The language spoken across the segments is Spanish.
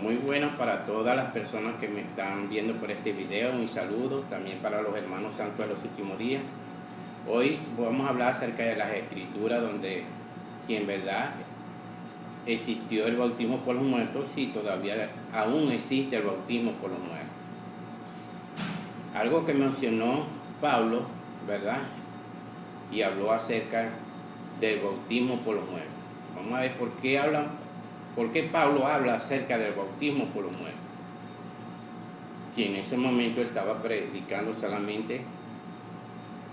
Muy buenas para todas las personas que me están viendo por este video. Un saludo también para los hermanos santos de los últimos días. Hoy vamos a hablar acerca de las escrituras, donde si en verdad existió el bautismo por los muertos, si todavía aún existe el bautismo por los muertos. Algo que mencionó Pablo, ¿verdad? Y habló acerca del bautismo por los muertos. Vamos a ver por qué Pablo habla acerca del bautismo por los muertos. Si en ese momento él estaba predicando solamente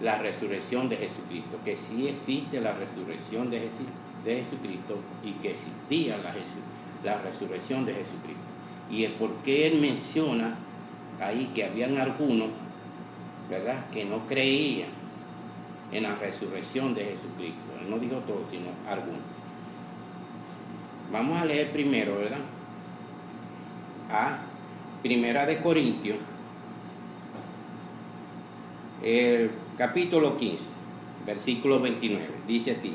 la resurrección de Jesucristo, que sí existe la resurrección de Jesucristo y que existía la resurrección de Jesucristo. Y el por qué él menciona ahí que habían algunos, ¿verdad?, que no creían en la resurrección de Jesucristo. Él no dijo todos, sino algunos. Vamos a leer primero, ¿verdad?, a Primera de Corintios, el capítulo 15, versículo 29. Dice así: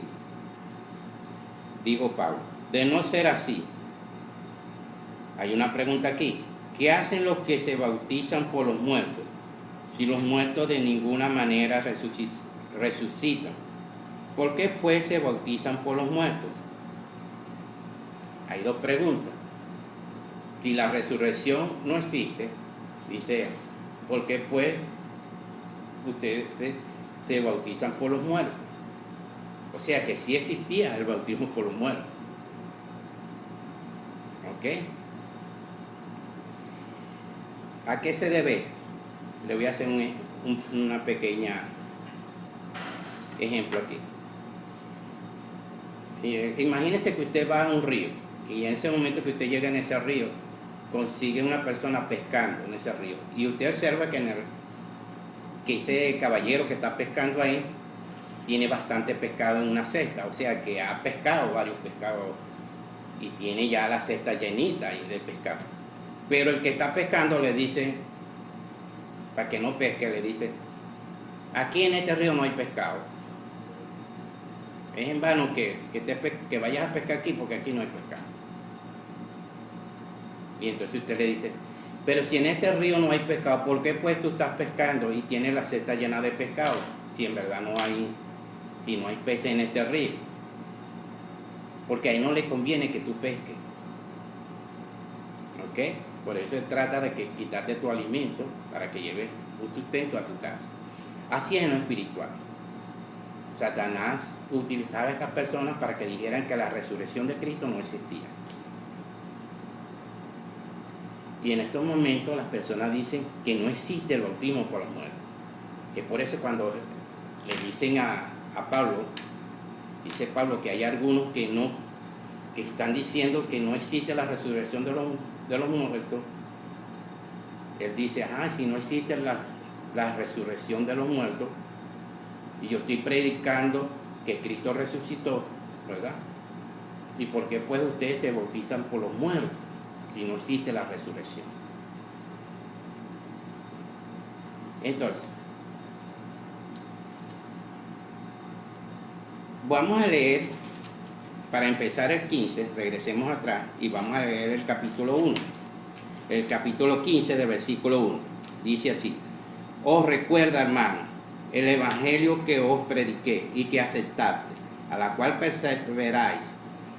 dijo Pablo, de no ser así, hay una pregunta aquí: ¿qué hacen los que se bautizan por los muertos, si los muertos de ninguna manera resucitan? ¿Por qué pues se bautizan por los muertos? Hay dos preguntas. Si la resurrección no existe, dice él, ¿por qué pues ustedes se bautizan por los muertos? O sea que sí existía el bautismo por los muertos. ¿Ok? ¿A qué se debe esto? Le voy a hacer una pequeña ejemplo aquí. Imagínese que usted va a un río y en ese momento que usted llega en ese río, consigue una persona pescando en ese río y usted observa que ese caballero que está pescando ahí tiene bastante pescado en una cesta, o sea que ha pescado varios pescados y tiene ya la cesta llenita de pescado. Pero el que está pescando le dice, para que no pesque, le dice: aquí en este río no hay pescado. Es en vano que vayas a pescar aquí, porque aquí no hay pescado. Y entonces usted le dice: pero si en este río no hay pescado, ¿por qué pues tú estás pescando y tienes la cesta llena de pescado? Si en verdad no hay peces en este río. Porque ahí no le conviene que tú pesques. ¿Ok? Por eso se trata de que quitarte tu alimento para que lleves un sustento a tu casa. Así es en lo espiritual. Satanás utilizaba a estas personas para que dijeran que la resurrección de Cristo no existía. Y en estos momentos las personas dicen que no existe el bautismo por los muertos. Que por eso cuando le dicen a Pablo, dice Pablo que hay algunos que están diciendo que no existe la resurrección de los muertos. Él dice: si no existe la resurrección de los muertos, y yo estoy predicando que Cristo resucitó, ¿verdad? ¿Y por qué pues ustedes se bautizan por los muertos si no existe la resurrección? Entonces, vamos a leer, para empezar el 15, regresemos atrás y vamos a leer el capítulo 1. El capítulo 15 del versículo 1. Dice así: os recuerda, hermano, el evangelio que os prediqué y que aceptaste, a la cual perseveráis,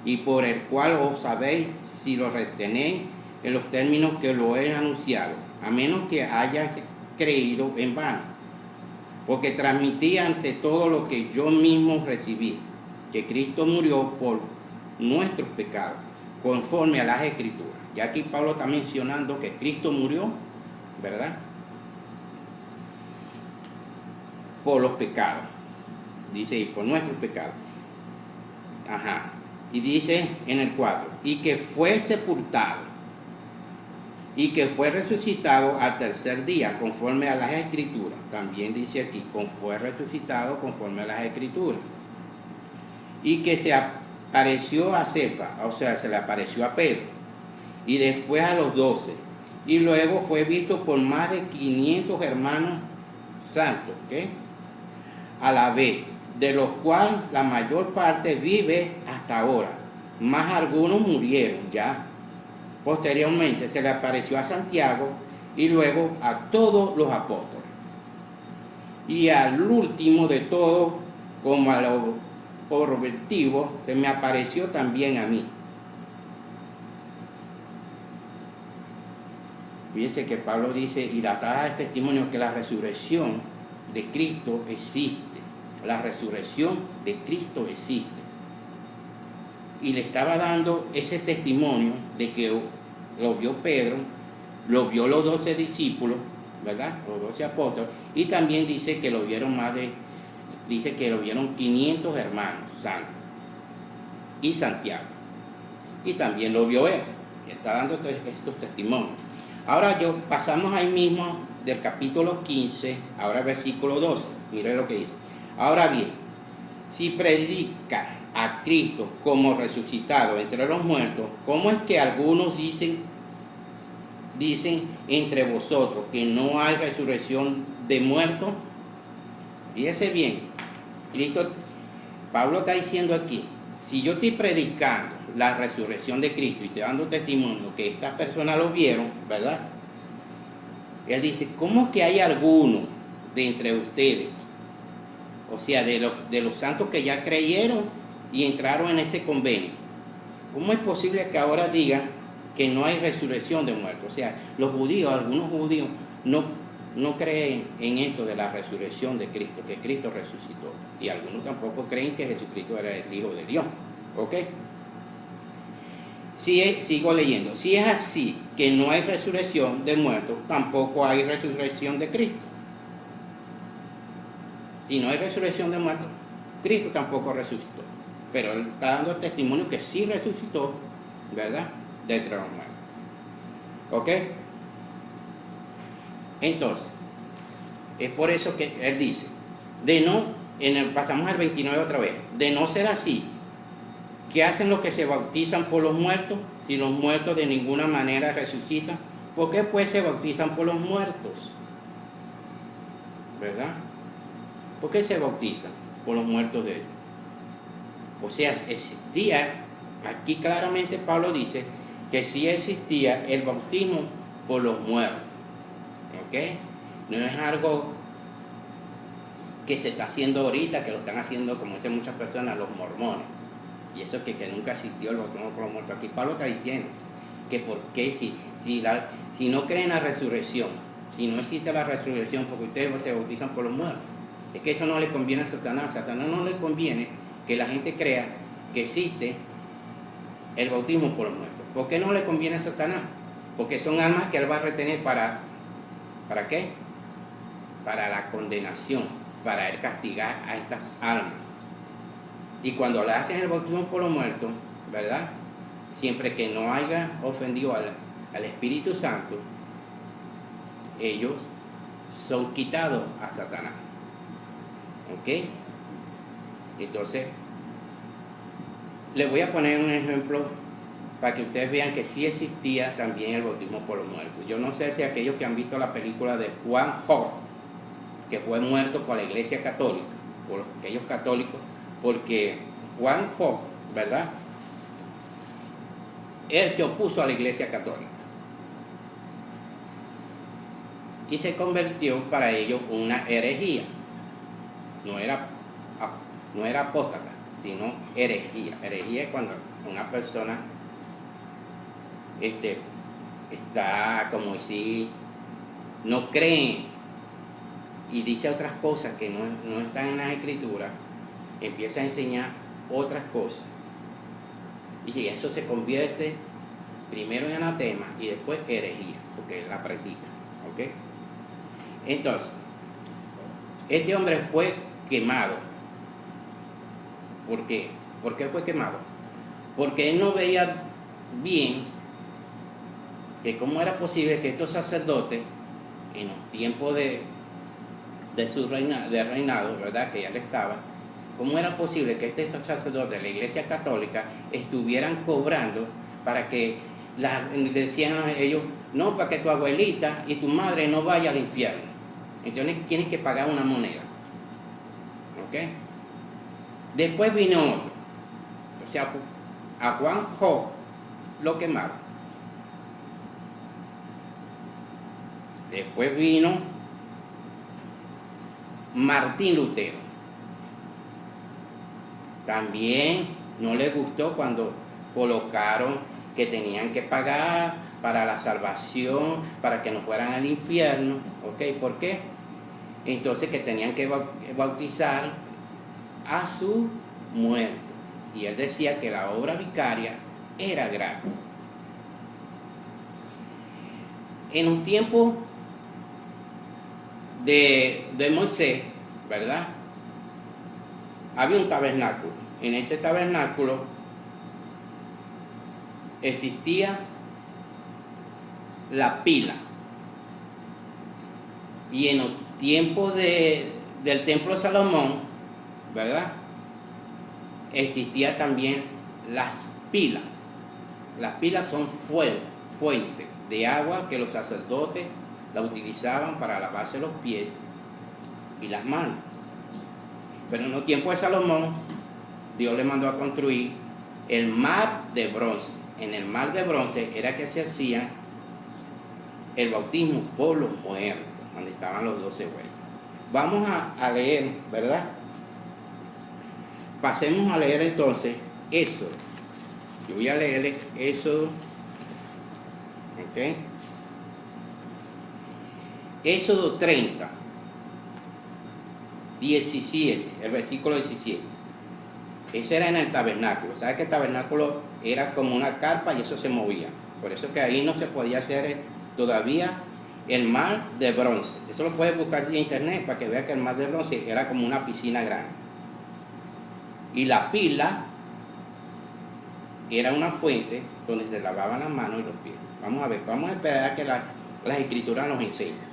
y por el cual os sabéis si lo retenéis en los términos que lo he anunciado, a menos que hayas creído en vano. Porque transmití ante todo lo que yo mismo recibí, que Cristo murió por nuestros pecados, conforme a las Escrituras. Y aquí Pablo está mencionando que Cristo murió, ¿verdad?, por los pecados. Dice, y por nuestros pecados. Y dice en el 4, y que fue sepultado, y que fue resucitado al tercer día, conforme a las Escrituras. También dice aquí, fue resucitado conforme a las Escrituras. Y que se apareció a Cefa, o sea, se le apareció a Pedro, y después a los 12. Y luego fue visto por más de 500 hermanos santos, ¿ok?, a la vez, de los cuales la mayor parte vive hasta ahora, más algunos murieron ya. Posteriormente se le apareció a Santiago y luego a todos los apóstoles. Y al último de todos, como a los objetivo, se me apareció también a mí. Fíjense que Pablo dice, y da el testimonio que la resurrección de Cristo existe. La resurrección de Cristo existe. Y le estaba dando ese testimonio de que lo vio Pedro, lo vio los 12 discípulos, ¿verdad? Los 12 apóstoles, y también dice que lo vieron dice que lo vieron 500 hermanos santos y Santiago. Y también lo vio él. Está dando estos testimonios. Ahora pasamos ahí mismo del capítulo 15, ahora versículo 12. Mire lo que dice. Ahora bien, si predica a Cristo como resucitado entre los muertos, ¿cómo es que algunos dicen entre vosotros que no hay resurrección de muertos? Fíjese bien, Pablo está diciendo aquí, si yo estoy predicando la resurrección de Cristo y estoy dando testimonio que estas personas lo vieron, ¿verdad? Él dice, ¿cómo es que hay alguno de entre ustedes, o sea, de los santos que ya creyeron y entraron en ese convenio? ¿Cómo es posible que ahora digan que no hay resurrección de muertos? O sea, los judíos, algunos judíos, no creen en esto de la resurrección de Cristo, que Cristo resucitó. Y algunos tampoco creen que Jesucristo era el Hijo de Dios. ¿Ok? Sigo leyendo. Si es así, que no hay resurrección de muertos, tampoco hay resurrección de Cristo. Si no hay resurrección de muertos, Cristo tampoco resucitó. Pero él está dando testimonio que sí resucitó, ¿verdad? De entre los muertos. ¿Ok? Entonces, es por eso que él dice, pasamos al 29 otra vez, de no ser así, ¿qué hacen los que se bautizan por los muertos si los muertos de ninguna manera resucitan? ¿Por qué pues se bautizan por los muertos? ¿Verdad? ¿Por qué se bautizan por los muertos de ellos? O sea, existía, aquí claramente Pablo dice que sí existía el bautismo por los muertos. ¿Ok? No es algo que se está haciendo ahorita, que lo están haciendo, como dicen muchas personas, los mormones. Y eso que nunca existió el bautismo por los muertos. Aquí Pablo está diciendo que por qué si no creen en la resurrección, si no existe la resurrección, porque ustedes se bautizan por los muertos. Es que eso no le conviene a Satanás. A Satanás no le conviene que la gente crea que existe el bautismo por los muertos. ¿Por qué no le conviene a Satanás? Porque son almas que él va a retener ¿para qué? Para la condenación, para él castigar a estas almas. Y cuando le hacen el bautismo por los muertos, ¿verdad? Siempre que no haya ofendido al Espíritu Santo, ellos son quitados a Satanás. ¿Ok? Entonces, les voy a poner un ejemplo para que ustedes vean que sí existía también el bautismo por los muertos. Yo no sé si aquellos que han visto la película de Juan Hus, que fue muerto por la Iglesia Católica, por aquellos católicos, porque Juan Hus, ¿verdad? Él se opuso a la Iglesia Católica y se convirtió para ellos una herejía. No era apóstata, sino herejía. Herejía es cuando una persona está como si no cree y dice otras cosas que no están en las escrituras, empieza a enseñar otras cosas. Y eso se convierte primero en anatema y después herejía, porque la practica. ¿Ok? Entonces, este hombre fue quemado. ¿Por qué? ¿Por qué fue quemado? Porque él no veía bien que cómo era posible que estos sacerdotes, en los tiempos de su reinado, ¿verdad? Que ya le estaba, cómo era posible que estos sacerdotes de la Iglesia Católica estuvieran cobrando para que decían a ellos, no, para que tu abuelita y tu madre no vayan al infierno. Entonces tienes que pagar una moneda. ¿Ok? Después vino otro. O sea, a Juan Hus lo quemaron. Después vino Martín Lutero. También no le gustó cuando colocaron que tenían que pagar para la salvación, para que no fueran al infierno. ¿Ok? ¿Por qué? Entonces que tenían que bautizar a su muerto. Y él decía que la obra vicaria era gratis. En los tiempos de Moisés, ¿verdad? Había un tabernáculo. En ese tabernáculo existía la pila. Y en los tiempos del templo de Salomón, ¿verdad? Existía también las pilas. Las pilas son fuentes de agua que los sacerdotes la utilizaban para lavarse los pies y las manos. Pero en los tiempos de Salomón, Dios le mandó a construir el mar de bronce. En el mar de bronce era que se hacía el bautismo por los muertos, donde estaban los 12 bueyes. Vamos a leer, ¿verdad? Pasemos a leer entonces Éxodo. Yo voy a leerle Éxodo. ¿Ok? Éxodo 30, 17, el versículo 17. Ese era en el tabernáculo. ¿Sabes que el tabernáculo era como una carpa y eso se movía? Por eso que ahí no se podía hacer todavía el mar de bronce. Eso lo puedes buscar en internet para que veas que el mar de bronce era como una piscina grande. Y la pila era una fuente donde se lavaban las manos y los pies. Vamos a ver, vamos a esperar a que las escrituras nos enseñen.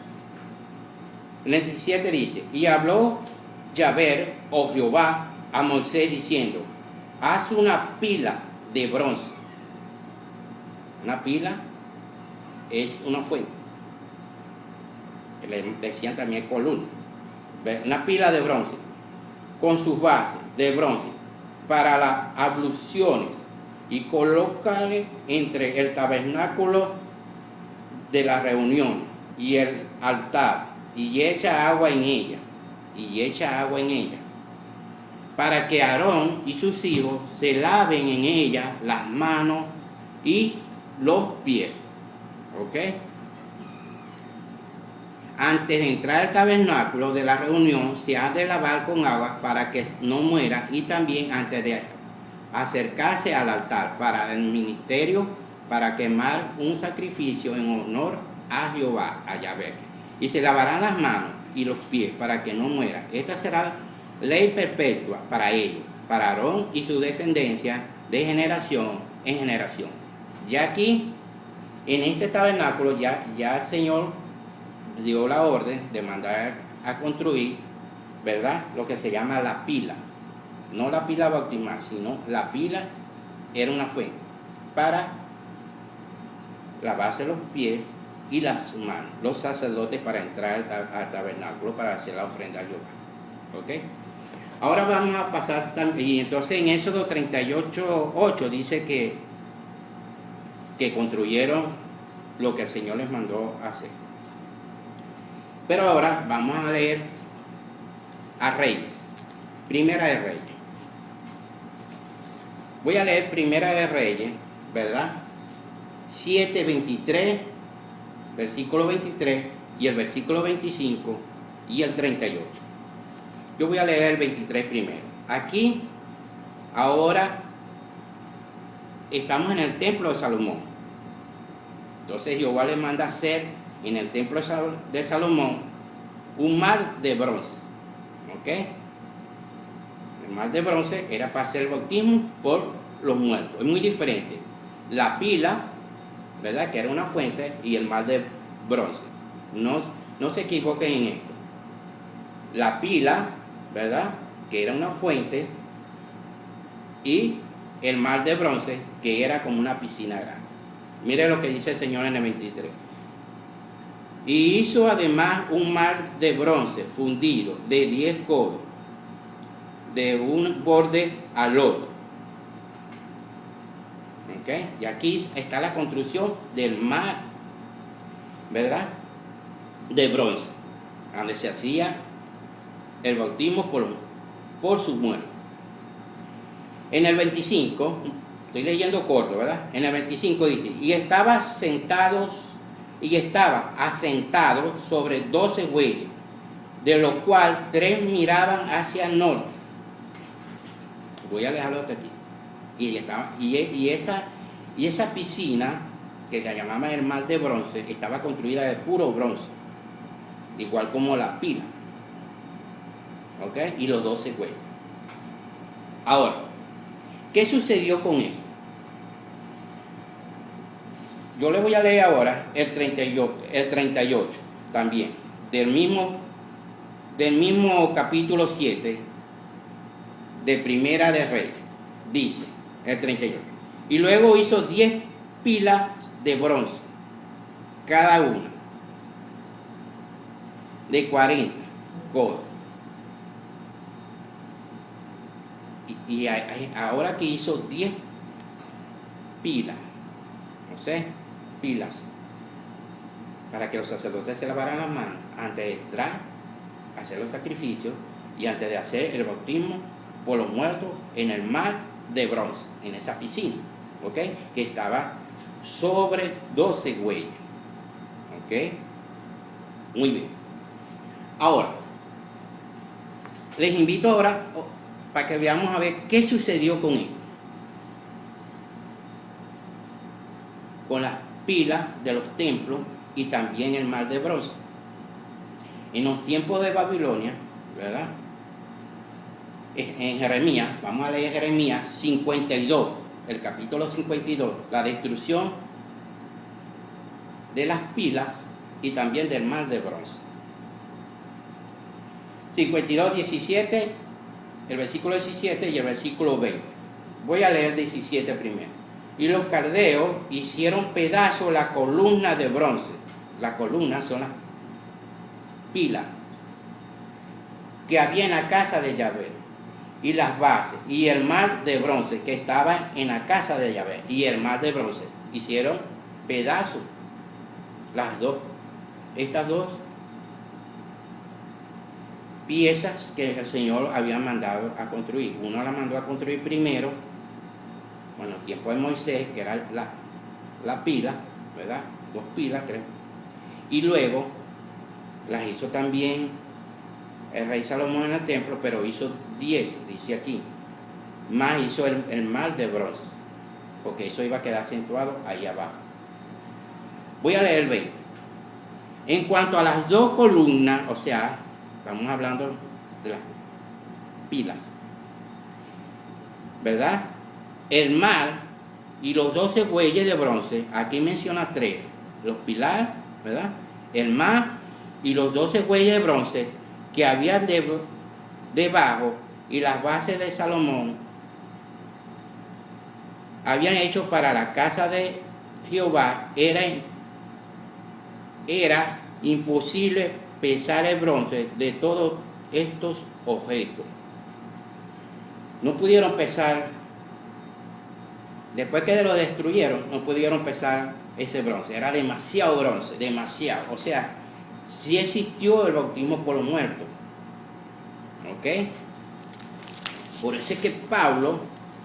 En el 17 dice: y habló Yahvé o Jehová a Moisés diciendo: haz una pila de bronce. Una pila es una fuente. Le decían también columna. Una pila de bronce con sus bases de bronce para las abluciones, y colócale entre el tabernáculo de la reunión y el altar, y echa agua en ella, para que Aarón y sus hijos se laven en ella las manos y los pies. ¿Ok? Antes de entrar al tabernáculo de la reunión se ha de lavar con agua para que no muera, y también antes de acercarse al altar para el ministerio, para quemar un sacrificio en honor a Jehová, a Yahvé. Y se lavarán las manos y los pies para que no muera. Esta será ley perpetua para ellos, para Aarón y su descendencia de generación en generación. Ya aquí, en este tabernáculo, ya el Señor dio la orden de mandar a construir, ¿verdad?, lo que se llama la pila. No la pila bautismal, sino la pila era una fuente para lavarse los pies y las manos, los sacerdotes, para entrar al tabernáculo para hacer la ofrenda a Jehová. ¿Ok? Ahora vamos a pasar también, y entonces en Éxodo 38:8 dice que construyeron lo que el Señor les mandó hacer. Pero ahora vamos a leer a Reyes, Primera de Reyes. Voy a leer Primera de Reyes, ¿verdad? 7:23, versículo 23, y el versículo 25 y el 38. Yo voy a leer el 23 primero. Aquí, ahora, estamos en el templo de Salomón. Entonces Jehová le manda hacer en el templo de Salomón un mar de bronce. ¿Ok? El mar de bronce era para hacer el bautismo por los muertos. Es muy diferente. La pila, ¿verdad?, que era una fuente, y el mar de bronce. No se equivoquen en esto. La pila, ¿verdad?, que era una fuente, y el mar de bronce, que era como una piscina grande. Mire lo que dice el Señor en el 23. Y hizo además un mar de bronce fundido de 10 codos, de un borde al otro. ¿Ok? Y aquí está la construcción del mar, ¿verdad?, de bronce, donde se hacía el bautismo por su muerte. En el 25, estoy leyendo corto, ¿verdad? En el 25 dice, y estaba asentado sobre 12 bueyes, de los cuales 3 miraban hacia el norte. Voy a dejarlo hasta aquí. Y esa piscina, que la llamaban el mar de bronce, estaba construida de puro bronce, igual como la pila, ¿ok? Y los 12 bueyes. Ahora, ¿qué sucedió con esto? Yo le voy a leer ahora el 38 también, del mismo capítulo 7 de Primera de Reyes. Dice el 38. Y luego hizo 10 pilas de bronce, cada una de 40 codos. Y ahora que hizo 10 pilas, no sé, pilas, para que los sacerdotes se lavaran las manos antes de entrar a hacer los sacrificios y antes de hacer el bautismo por los muertos en el mar de bronce, en esa piscina, ¿ok? Que estaba sobre 12 huellas, ¿ok? Muy bien. Ahora, les invito ahora para que veamos a ver qué sucedió con esto, con las pilas de los templos y también el mar de bronce. En los tiempos de Babilonia, ¿verdad? En Jeremías, vamos a leer Jeremías 52, el capítulo 52, la destrucción de las pilas y también del mar de bronce. 52, 17, el versículo 17 y el versículo 20. Voy a leer 17 primero. Y los caldeos hicieron pedazos la columna de bronce. Las columnas son las pilas que había en la casa de Yahvé, y las bases, y el mar de bronce que estaba en la casa de Yahvé, y el mar de bronce. Hicieron pedazos estas dos piezas que el Señor había mandado a construir. Uno la mandó a construir primero, en los tiempos de Moisés, que era la pila, ¿verdad? 2 pilas, creo. Y luego las hizo también el rey Salomón en el templo, pero hizo 10, dice aquí. Más hizo el mar de bronce, porque eso iba a quedar acentuado ahí abajo. Voy a leer el 20. En cuanto a las 2 columnas, o sea, estamos hablando de las pilas, ¿verdad? El mar y los 12 bueyes de bronce, aquí menciona 3, los pilares, ¿verdad? El mar y los 12 bueyes de bronce que habían debajo, y las bases de Salomón habían hecho para la casa de Jehová. Era imposible pesar el bronce de todos estos objetos. No pudieron pesar, después que lo destruyeron, no pudieron pesar ese bronce. Era demasiado bronce, demasiado. O sea, sí existió el bautismo por los muertos, ¿ok? Por eso es que Pablo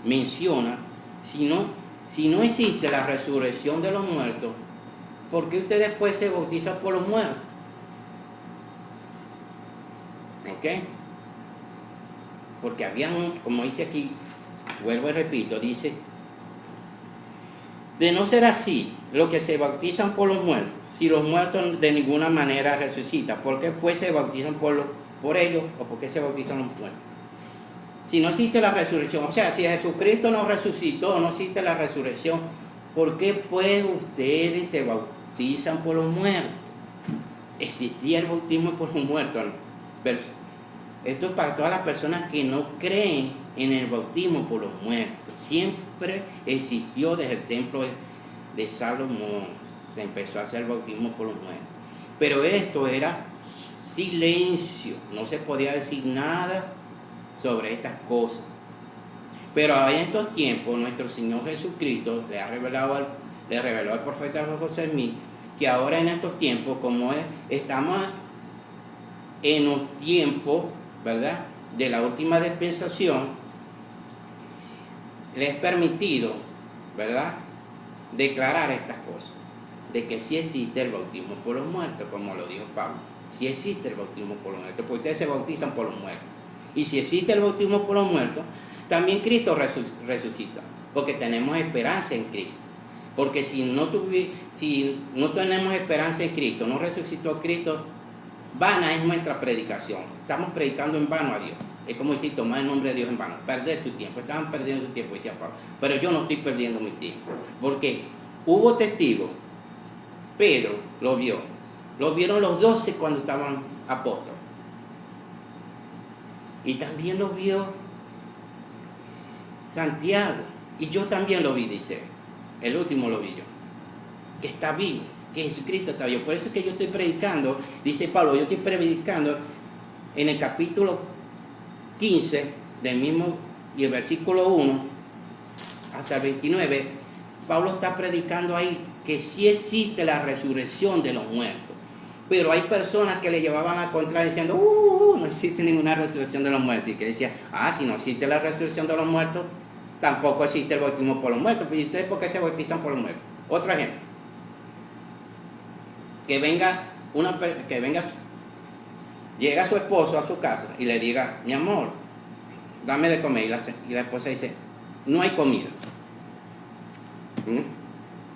menciona, si no existe la resurrección de los muertos, ¿por qué ustedes después se bautizan por los muertos? ¿Ok? Porque habían, como dice aquí, vuelvo y repito, dice, de no ser así, los que se bautizan por los muertos, si los muertos de ninguna manera resucitan, ¿por qué pues se bautizan por ellos o por qué se bautizan los muertos? Si no existe la resurrección, o sea, si Jesucristo no resucitó, no existe la resurrección, ¿por qué pues ustedes se bautizan por los muertos? Existía el bautismo por los muertos, ¿no? Esto es para todas las personas que no creen en el bautismo por los muertos. Siempre existió desde el templo de Salomón. Se empezó a hacer el bautismo por los muertos. Pero esto era silencio. No se podía decir nada sobre estas cosas. Pero en estos tiempos nuestro Señor Jesucristo le reveló al profeta José Smith que ahora en estos tiempos, como estamos en los tiempos, ¿verdad?, de la última dispensación, les es permitido, ¿verdad?, declarar estas cosas, de que sí existe el bautismo por los muertos, como lo dijo Pablo. Sí existe el bautismo por los muertos, porque ustedes se bautizan por los muertos. Y si existe el bautismo por los muertos, también Cristo resucita, porque tenemos esperanza en Cristo. Porque si no tenemos esperanza en Cristo, no resucitó Cristo, vana es nuestra predicación. Estamos predicando en vano a Dios. Es como decir, tomar el nombre de Dios en vano, perder su tiempo. Estaban perdiendo su tiempo, decía Pablo. Pero yo no estoy perdiendo mi tiempo, porque hubo testigos. Pedro lo vio. Lo vieron los 12 cuando estaban apóstoles. Y también lo vio Santiago. Y yo también lo vi, dice. El último lo vi yo. Que está vivo, que Jesucristo está vivo. Por eso es que yo estoy predicando, dice Pablo, yo estoy predicando en el capítulo 15 del mismo, y el versículo 1 hasta el 29, Pablo está predicando ahí que sí existe la resurrección de los muertos. Pero hay personas que le llevaban a contra diciendo, no existe ninguna resurrección de los muertos. Y que decía, si no existe la resurrección de los muertos, tampoco existe el bautismo por los muertos. ¿Y ustedes por qué se bautizan por los muertos? Otro ejemplo. Llega su esposo a su casa y le diga, mi amor, dame de comer. Y la esposa dice, no hay comida.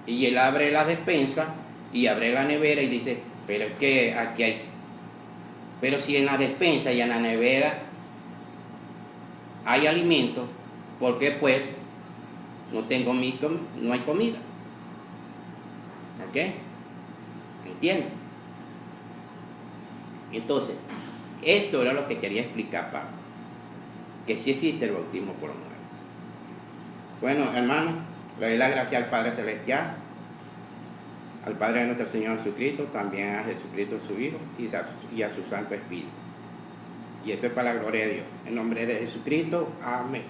Y él abre la despensa y abre la nevera y dice, pero es que aquí hay. Pero si en la despensa y en la nevera hay alimento, ¿por qué pues no hay comida? ¿Ok? ¿Entienden? Entonces, esto era lo que quería explicar Pablo, que sí existe el bautismo por los muertos. Bueno, hermano, le doy la gracia al Padre Celestial, al Padre de nuestro Señor Jesucristo, también a Jesucristo su Hijo y a su Santo Espíritu. Y esto es para la gloria de Dios. En nombre de Jesucristo, amén.